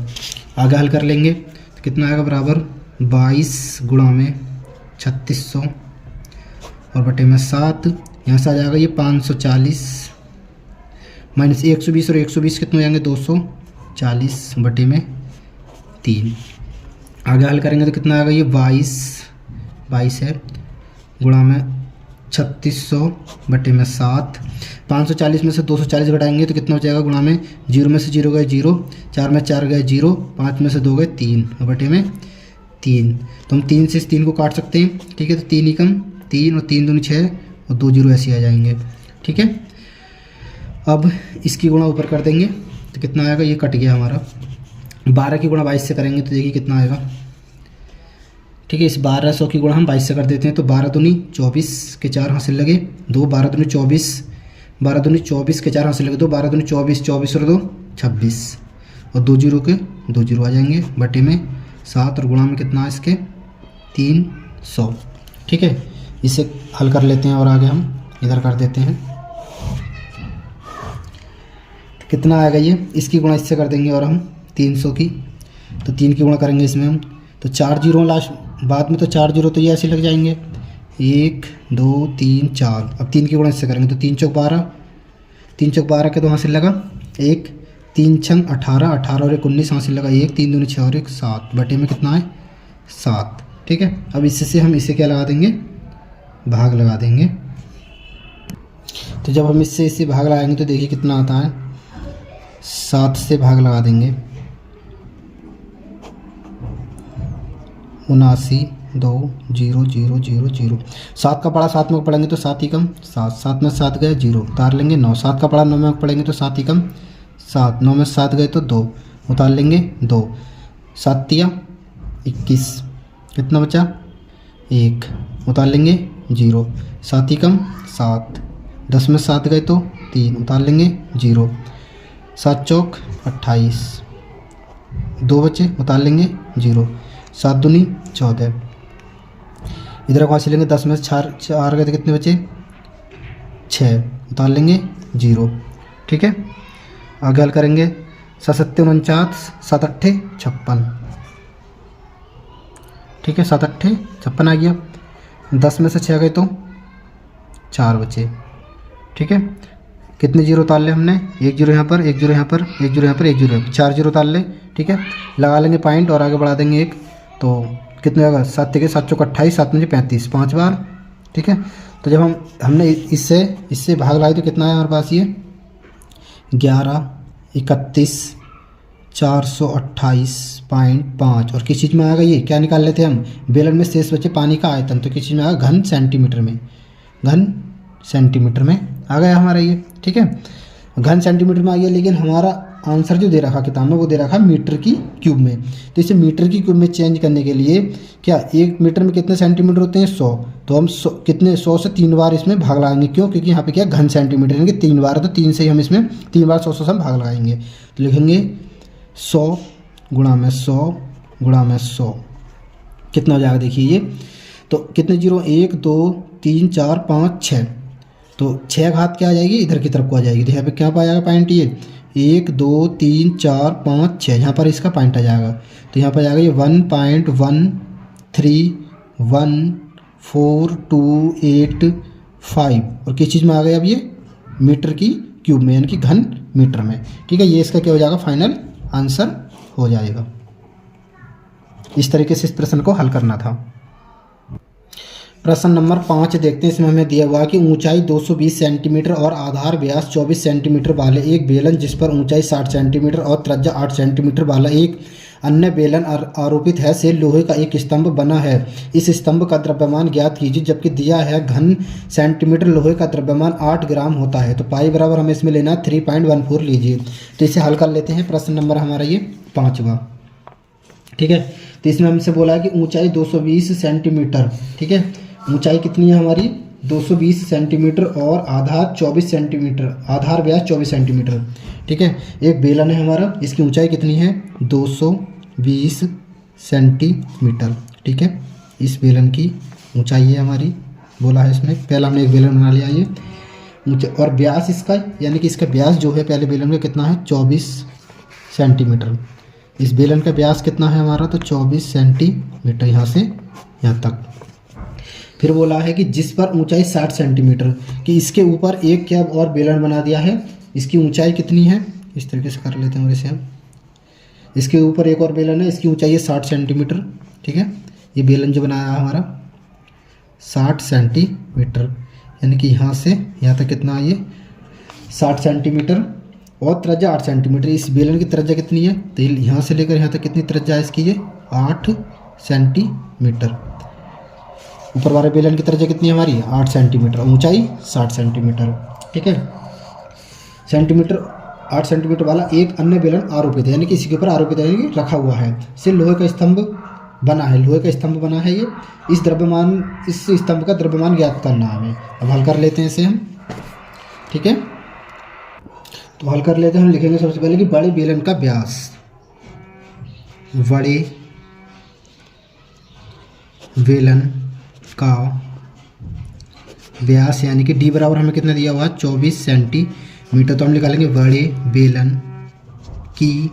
आगे हल कर लेंगे तो कितना आएगा बराबर 22 गुणा में 3600 और बटे में 7, यहाँ से आ जाएगा ये 540 माइनस 120 और 120 कितने हो जाएंगे 240 बटे में 3। आगे हल करेंगे तो कितना आएगा ये 22 है गुणा में 3600 बटे में 7, 540 में से 240 घटाएंगे तो कितना हो जाएगा गुणा में 0 में से 0 गए 0, 4 में 4 गए 0, 5 में से 2 गए 3 बटे में 3। तो हम 3 से इस 3 को काट सकते हैं। ठीक है, तो 3 एकम 3 और 3 दूनी 6 और 2 जीरो ऐसे आ जाएंगे। ठीक है, अब इसकी गुणा ऊपर कर देंगे तो कितना आएगा, ये कट गया हमारा। 12 की गुणा 22 से करेंगे तो देखिए कितना आएगा। ठीक है, इस 1200 की गुणा हम 22 से कर देते हैं तो 12 दूनी 24 के 4 हासिल लगे 2, 12 दूनी 24, 12 दूनी 24 के 4 हासिल लगे 2, 12 दूनी 24, 24 और 2 26 और 2 जीरो के 2 जीरो आ जाएंगे बटे में 7 और गुणा में कितना है इसके 300। ठीक है, इसे हल कर लेते हैं और आगे हम इधर कर देते हैं तो कितना आएगा ये, इसकी गुणा इससे कर देंगे और हम 300 की, तो 3 की गुणा करेंगे इसमें हम तो 4 जीरो लास्ट बाद में, तो 4 जीरो तो ये ऐसे लग जाएंगे 1 2 3 4। अब 3 की गुणा इससे करेंगे तो 3 चौक 12, 3 चौक 12 के 2 हासिल लगा 1, 3 छंग 18, 18 और 1 19 हासिल लगा 1, 3 दूनी 6 और 1 7 बटे में कितना है 7। ठीक है, अब इससे हम इसे क्या लगा देंगे, भाग लगा देंगे। तो जब हम इससे भाग लगाएंगे तो देखिए कितना आता है, 7 से भाग लगा देंगे 79,2,0,0,0,0। 7 का पढ़ा 7 में पढ़ेंगे तो 7 ही कम 7, 7 में 7 गए 0 उतार लेंगे 9। 7 का पढ़ा 9 में पढ़ेंगे तो 7 ही कम 7, 9 में 7 गए तो 2 उतार लेंगे 2। 7 तिया 21, कितना बचा 1 उतार लेंगे 0। 7 ही कम 7, 10 में 7 गए तो 3 उतार लेंगे 0। 7 चौक 28, 2 बचे उतार लेंगे 0। 7 दूनी 14, इधर कहाँ से लेंगे 10 में 4 गए तो कितने बचे 6 उतार लेंगे 0। ठीक है, आगे हल करेंगे 7 सत्ते 49, 7 अट्ठे 56। ठीक है, 7 अट्ठे 56 आ गया। 10 में से 6 गए तो 4 बचे। ठीक है, कितने जीरो उतार ले हमने 1 जीरो यहाँ पर 1 जीरो यहाँ पर 1 जीरो यहाँ पर 1 जीरो 4 जीरो उतार ले। ठीक है, लगा लेंगे पॉइंट और आगे बढ़ा देंगे 1, तो कितने होगा 7 के 7 चौक 28, 7 में 35 5 बार। ठीक है, तो जब हमने इससे भाग लगाई तो कितना है हमारे पास ये 11 31 428.5। और किस चीज़ में आएगा ये क्या निकाल लेते हैं हम, बेलन में शेष बचे पानी का आयतन, तो किस चीज़ में आएगा घन सेंटीमीटर में, घन सेंटीमीटर में आ गया हमारा ये। ठीक है, घन सेंटीमीटर में आ गया, लेकिन हमारा आंसर जो दे रखा किताब में वो दे रखा मीटर की क्यूब में। तो इसे मीटर की क्यूब में चेंज करने के लिए क्या 1 मीटर में कितने सेंटीमीटर होते हैं 100, तो हम 100 से 3 बार इसमें भाग लगाएंगे। क्यों, क्योंकि यहाँ पे क्या घन सेंटीमीटर यानी कि 3 बार, तो 3 से ही हम इसमें 3 बार 100 से हम भाग लगाएंगे। तो लिखेंगे 100 गुणा में 100 गुणा में 100 कितना हो जाएगा देखिए ये, तो कितने जीरो 1 2 3 4 5 6, तो 6 घात क्या आ जाएगी इधर की तरफ को आ जाएगी। तो यहाँ पे क्या पाया जाएगा पॉइंट ये 1 2 3 4 5 6, यहाँ पर इसका पॉइंट आ जाएगा। तो यहाँ पर आ जाएगा ये 1.1314285 और किस चीज़ में आ गया अब ये मीटर की क्यूब में यानी कि घन मीटर में। ठीक है, ये इसका क्या हो जाएगा फाइनल आंसर हो जाएगा। इस तरीके से इस प्रश्न को हल करना था। प्रश्न नंबर 5 देखते हैं। इसमें हमें दिया हुआ कि ऊंचाई 220 सेंटीमीटर और आधार व्यास 24 सेंटीमीटर वाले एक बेलन जिस पर ऊंचाई 60 सेंटीमीटर और त्रिज्या 8 सेंटीमीटर वाला एक अन्य बेलन आरोपित है से लोहे का एक स्तंभ बना है। इस स्तंभ का द्रव्यमान ज्ञात कीजिए, जबकि दिया है घन सेंटीमीटर लोहे का द्रव्यमान 8 ग्राम होता है। तो पाई बराबर हमें इसमें लेना 3.14 लीजिए। तो इसे हल कर लेते हैं। प्रश्न नंबर हमारा ये 5वां। ठीक है, तो इसमें हमसे बोला है कि ऊंचाई 220 सेंटीमीटर। ठीक है, ऊंचाई कितनी है हमारी 220 सेंटीमीटर और आधार 24 सेंटीमीटर, आधार व्यास 24 सेंटीमीटर। ठीक है, एक बेलन है हमारा, इसकी ऊंचाई कितनी है 220 सेंटीमीटर। ठीक है, इस बेलन की ऊंचाई है हमारी, बोला है इसमें। पहला हमने एक बेलन बना लिया ये ऊंचा, और व्यास इसका यानी कि इसका व्यास जो है पहले बेलन का कितना है 24 सेंटीमीटर। इस बेलन का व्यास कितना है हमारा तो 24 सेंटीमीटर यहाँ से यहाँ तक। फिर बोला है कि जिस पर ऊंचाई 60 सेंटीमीटर, कि इसके ऊपर एक क्या और बेलन बना दिया है, इसकी ऊंचाई कितनी है इस तरीके से कर लेते हैं वैसे हम। इसके ऊपर एक और बेलन है, इसकी ऊंचाई है 60 सेंटीमीटर। ठीक है, ये बेलन जो बनाया है हमारा 60 सेंटीमीटर, यानी कि यहाँ से यहाँ तक कितना है ये 60 सेंटीमीटर और त्रिज्या 8 सेंटीमीटर। इस बेलन की त्रिज्या कितनी है तो यहाँ से लेकर यहाँ तक कितनी त्रिज्या है इसकी, ये 8 सेंटीमीटर। ऊपर वाले बेलन की त्रिज्या कितनी है हमारी 8 सेंटीमीटर, ऊंचाई 60 सेंटीमीटर। ठीक है, सेंटीमीटर 8 सेंटीमीटर वाला एक अन्य बेलन आरोपित है, यानी कि इसी के ऊपर आरोपित है यानी कि रखा हुआ है, से लोहे का स्तंभ बना है, लोहे का स्तंभ बना है ये। इस स्तंभ का द्रव्यमान ज्ञात करना है हमें। अब हल कर लेते हैं इसे हम। ठीक है, तो हल कर लेते हैं। हम लिखेंगे सबसे पहले कि बड़े बेलन का व्यास, बड़े बेलन का व्यास यानी कि डी बराबर हमें कितना दिया हुआ है 24 सेंटीमीटर। तो हम निकालेंगे बड़े बेलन की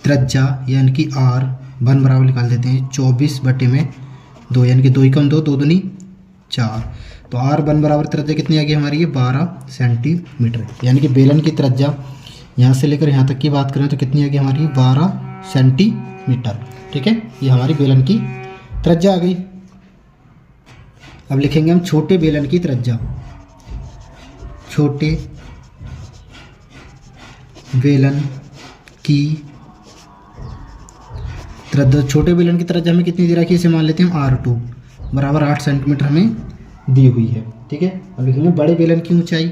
त्रिज्या यानी कि आर 1 बराबर निकाल देते हैं 24/2 यानी कि 2 ही कम 2 2 दूनी 4। तो आर 1 बराबर त्रिज्या कितनी आ गई हमारी ये 12 सेंटीमीटर, यानी कि बेलन की त्रिज्या यहाँ से लेकर यहाँ तक की बात करें तो कितनी आ गई हमारी 12 सेंटीमीटर। ठीक है, ये हमारी बेलन की त्रिज्या आ गई। अब लिखेंगे हम छोटे बेलन की त्रिज्या, छोटे बेलन की छोटे बेलन की त्रिज्या हमें कितनी दे रखी है, इसे मान लेते हैं हम R2 बराबर 8 सेंटीमीटर हमें दी हुई है। ठीक है, अब लिखेंगे बड़े बेलन की ऊंचाई,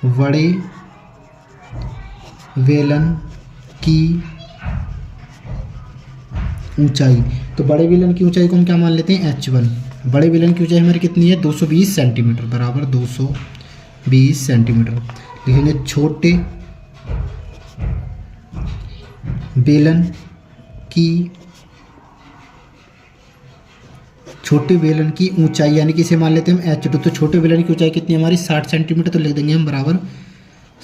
बड़े बेलन की ऊंचाई। तो बड़े बेलन की ऊंचाई को हम क्या मान लेते हैं, H1। बड़े बेलन की ऊंचाई हमारी कितनी है, 220 सेंटीमीटर बराबर 220 सेंटीमीटर। लिखेंगे छोटे बेलन की ऊंचाई, यानी कि इसे मान लेते हैं हम H2। तो छोटे बेलन की ऊंचाई कितनी है हमारी, 60 सेंटीमीटर। तो लिख देंगे हम बराबर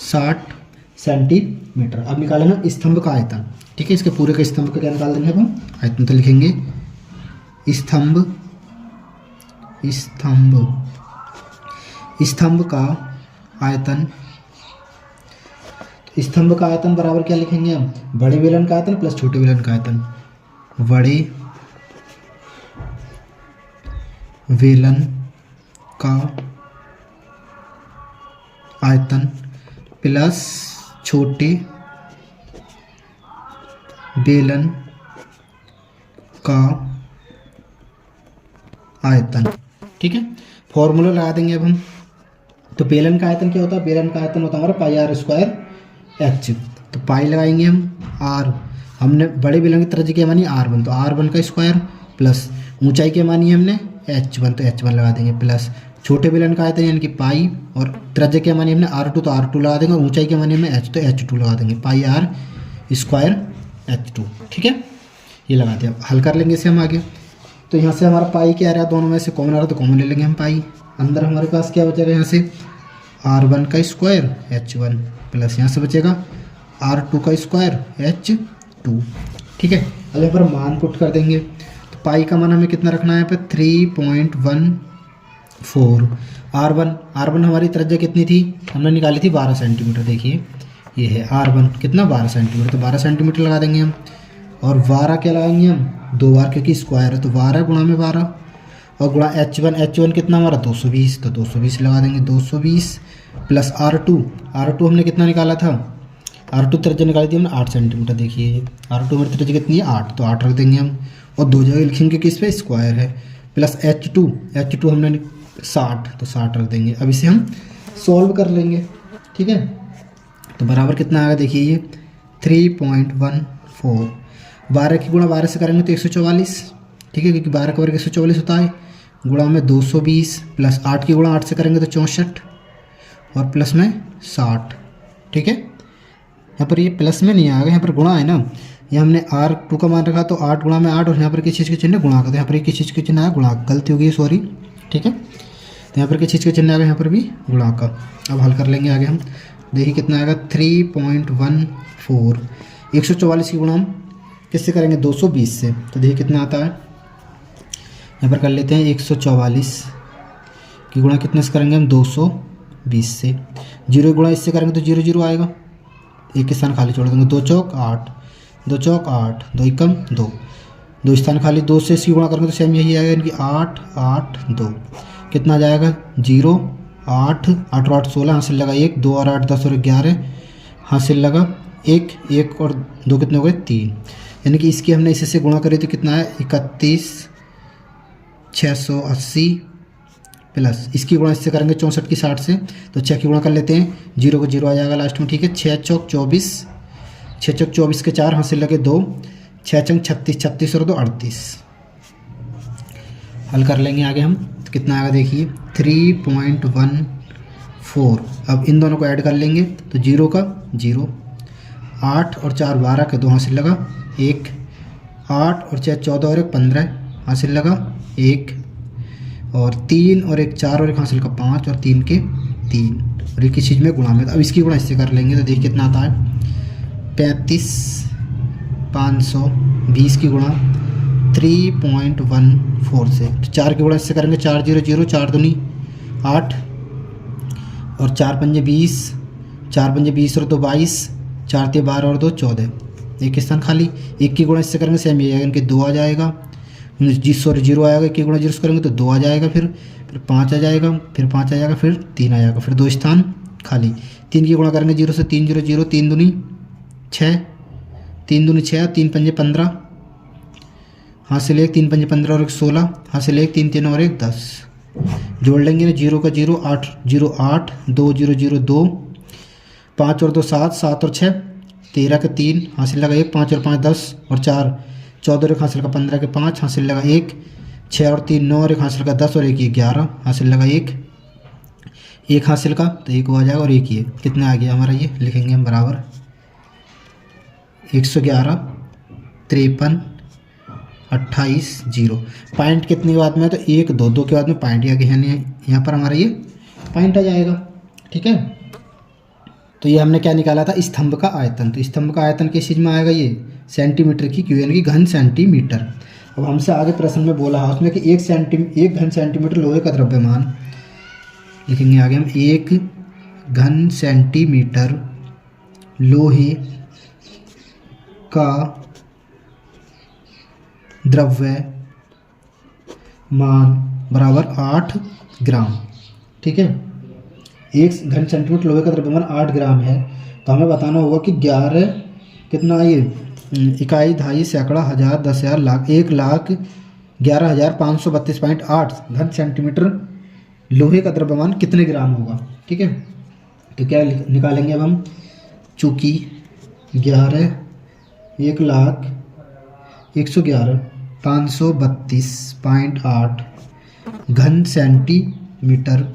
60 सेंटीमीटर। अब निकालेंगे स्तंभ का आयतन। ठीक है, इसके पूरे का स्तंभ का क्या निकाल देंगे हम आयतन। तो लिखेंगे स्तंभ का आयतन। स्तंभ का आयतन बराबर क्या लिखेंगे हम, बड़े बेलन का आयतन प्लस छोटे बेलन का आयतन। बड़े बेलन का आयतन प्लस छोटे बेलन का आयतन। ठीक है, फॉर्मूला लगा देंगे अब हम। तो बेलन का आयतन क्या होता है, बेलन का आयतन होता है हमारा पाई आर स्क्वायर एच। तो पाई लगाएंगे हम आर, हमने बड़े बेलन की त्रिज्या क्या मानी R1, तो R1 का स्क्वायर प्लस ऊंचाई क्या मानी हमने H1, तो H1 लगा देंगे प्लस छोटे बेलन का आयतन यानी कि पाई, और त्रिज्या क्या मानी हमने R2, तो R2 लगा देंगे, और ऊंचाई क्या मानी हमने H, तो H2 लगा देंगे, पाई आर स्क्वायर H2। ठीक है, ये लगा दिया। हल कर लेंगे इसे हम आगे। तो यहाँ से हमारा पाई क्या आ रहा है, दोनों में से कॉमन आ रहा है, तो कॉमन ले लेंगे हम पाई। अंदर हमारे पास क्या बचेगा, यहाँ से R1 का स्क्वायर H1 प्लस यहाँ से बचेगा R2 का स्क्वायर H2। ठीक है, अब यहाँ पर मान पुट कर देंगे। तो पाई का मान हमें कितना रखना है यहाँ पे 3.14। R1 हमारी त्रिज्या कितनी थी, हमने निकाली थी 12 सेंटीमीटर। देखिए ये है R1 कितना 12 सेंटीमीटर, तो 12 सेंटीमीटर लगा देंगे हम। और 12 क्या लगाएंगे हम, 2 बार, क्योंकि स्क्वायर है तो 12 गुणा में 12, और गुणा H1 कितना हमारा 220, तो 220 लगा देंगे। 220 प्लस R2 हमने कितना निकाला था, R2 त्रिज्या निकाली थी हमने 8 सेंटीमीटर। देखिए R2 हमारी त्रिज्या कितनी है 8, तो 8 रख देंगे हम, और 2 जगह लिखेंगे किस पे, स्क्वायर है, प्लस H2 हमने 60, तो 60 रख देंगे। अब इसे हम सॉल्व कर लेंगे। ठीक है, तो बराबर कितना आएगा, देखिए ये 3.14। 12 की गुणा 12 से करेंगे तो 144। ठीक है, क्योंकि 12 का वर्ग 144 होता है, गुणा में 220 प्लस 8 की गुणा 8 से करेंगे तो 64, और प्लस में 60। ठीक है, यहाँ पर ये प्लस में नहीं आएगा, यहाँ पर गुणा है ना, ये हमने R2 का मान रखा, तो 8 गुणा में 8, और यहाँ पर किस चीज़ के चिन्ह गुणा का, तो यहाँ पर किस चीज़ के चिन्ह आया, गुणा, गलती होगी सॉरी। ठीक है, तो यहाँ पर किस चीज़ के चिन्ह आएगा, यहाँ पर भी गुणा का। अब हल कर लेंगे आगे हम। देखिए कितना आएगा 3.14। 144 की गुणा हम किससे करेंगे, 220 से, तो देखिए कितना आता है, यहाँ पर कर लेते हैं 144 की गुणा कितने से करेंगे हम, 220 से। 0 गुणा इससे करेंगे तो 0 0 आएगा, एक स्थान खाली छोड़ देंगे, 2 चौक 8, 2 चौक 8, 2 एकम 2, 2 स्थान खाली, 2 से इसकी गुणा करेंगे तो सेम यही आएगा, इनकी 8 8 2 कितना आ जाएगा, 0 8 8 और 8 16, हासिल लगा 1, 2 और 8 10 और 11, हासिल लगा 1 1 और 2 कितने हो गए 3, यानी कि इसकी हमने इससे गुणा करी तो कितना है 31,680 प्लस इसकी गुणा इससे करेंगे 64 की 60 से, तो 6 की गुणा कर लेते हैं, 0 को 0 आ जाएगा लास्ट में। ठीक है, 6 चौक 24, 6 चौक 24 के 4, हासिल लगे 2, 6 चंग 36, 36 और 2 38। हल कर लेंगे आगे हम, तो कितना आएगा देखिए 3.14। अब इन दोनों को ऐड कर लेंगे तो 0 का 0, 8 और 4 12 के 2 हासिल लगा 1, 8 और 6 14 और 1 15 हासिल लगा 1, और 3 और 1 4 और 1 हासिल का 5 और 3 के 3, और एक चीज़ में गुणा में, अब इसकी गुणा इससे कर लेंगे तो देखिए कितना आता है 35,520 की गुणा 3.14 से, तो 4 की गुणा इससे करेंगे 4 0 0, 4 दूनी 8 और 4 पंजे 20, 4 पंजे 20 और 2 22, 4 ते 12 और 2 14, एक स्थान खाली, 1 की गुणा इससे करेंगे सेम ही आएगा, इनके 2 आ जाएगा, 0 आएगा, 1 की गुणा 0 से करेंगे तो 2 आ जाएगा, फिर 5 आ जाएगा, फिर 5 आ जाएगा, फिर 3 आ जाएगा, फिर 2 स्थान खाली, 3 की गुणा करेंगे 0 से 3 0 0, 3 दूनी 6, 3 दूनी 6, 3 पंजे 15, हासिल 1, 3 पंजे 15 और 1 16, हासिल 1, 3 3 और 1 10। जोड़ लेंगे ना, 0 का 0, 8 0 8, 2 0 0 2, 5 और 2 7, 7 और 6 13 का 3, हासिल लगा 1, 5 और 5 10 और 4 14 और 1 हासिल का 15 के 5, हासिल लगा 1, 6 और 3 9 और 1 हासिल का 10 और 1 ये 11, हासिल लगा 1 हासिल का, तो 1 आ जाएगा और 1 ये कितना आ गया हमारा, ये लिखेंगे हम बराबर 111 53 28 0। पॉइंट कितने के बाद में है, तो 1 2 2 के बाद में पॉइंट आ गया, यानी यहाँ पर हमारा ये पॉइंट आ जाएगा। ठीक है, तो ये हमने क्या निकाला था, स्तंभ का आयतन। तो स्तंभ का आयतन किस चीज़ में आएगा, ये सेंटीमीटर की क्यू, यानी कि घन सेंटीमीटर। अब हमसे आगे प्रश्न में बोला है उसमें कि 1 घन सेंटीमीटर लोहे का द्रव्यमान, लिखेंगे आगे हम 1 घन सेंटीमीटर लोहे का द्रव्यमान बराबर 8 ग्राम। ठीक है, 1 घन सेंटीमीटर लोहे का द्रव्यमान 8 ग्राम है, तो हमें बताना होगा कि 11 कितना ये इकाई, दहाई, सैकड़ा, हज़ार, 10,000, लाख, 1,11,532.8 घन सेंटीमीटर लोहे का द्रव्यमान कितने ग्राम होगा। ठीक है, तो क्या निकालेंगे अब हम, चूँकि 1,11,532.8 घन सेंटीमीटर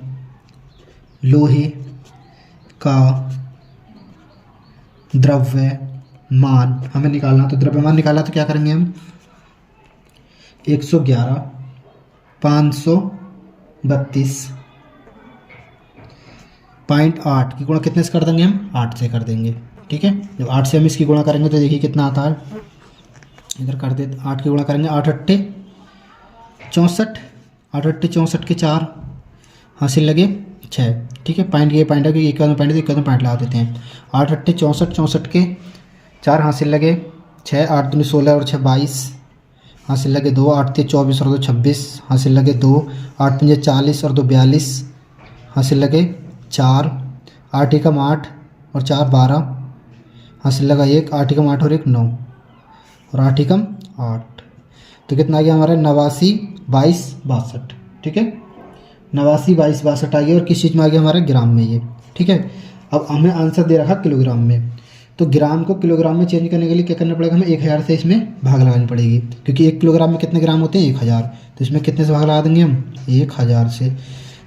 लोहे का द्रव्यमान हमें निकालना, तो द्रव्यमान निकाला तो क्या करेंगे हम, 111,532.8 की गुणा कितने से कर देंगे हम, 8 से कर देंगे। ठीक है, जब 8 से हम इसकी गुणा करेंगे तो देखिए कितना आता है, इधर कर दे, 8 की गुणा करेंगे, 8 8 64, 8 8 64 के 4, हासिल लगे 6। ठीक है, पॉइंट ये पॉइंट है कि एक पॉइंट है तो एक पॉइंट लगा देते हैं। 8 8 64, 64 के 4, हासिल लगे 6, 8 दूनी 16 और 6 22, हासिल लगे 2, 8 3 24 और 2 26, हासिल लगे 2, 8 5 40 और 2 42, हासिल लगे 4, 8 एकम 8 और 4 12, हासिल लगा 1, 8 एकम 8 और 1 9 और 8 एकम 8, तो कितना आ गया हमारा 89 22 62। ठीक है, 89 22 62 आ गया, और किस चीज़ में आ गया हमारा, ग्राम में ये। ठीक है, अब हमें आंसर दे रखा किलोग्राम में, तो ग्राम को किलोग्राम में चेंज करने के लिए क्या करना पड़ेगा, हमें 1000 से इसमें भाग लगानी पड़ेगी, क्योंकि 1 किलोग्राम में कितने ग्राम होते हैं, 1000, तो इसमें कितने से भाग लगा देंगे हम, 1000 से।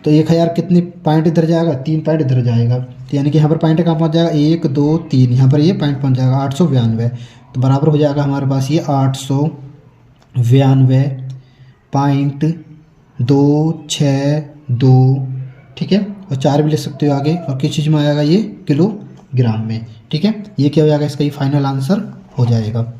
तो 1000 कितने पॉइंट इधर जाएगा, 3 पॉइंट इधर जाएगा, तो यानी कि यहाँ पर पॉइंट कहाँ पहुँच जाएगा, 1 2 3, यहाँ पर ये पॉइंट पहुँच जाएगा 892, तो बराबर हो जाएगा हमारे पास ये 892.262। ठीक है, और 4 भी ले सकते हो आगे, और किस चीज़ में आएगा, ये किलोग्राम में। ठीक है, ये क्या हो जाएगा, इसका ये फाइनल आंसर हो जाएगा।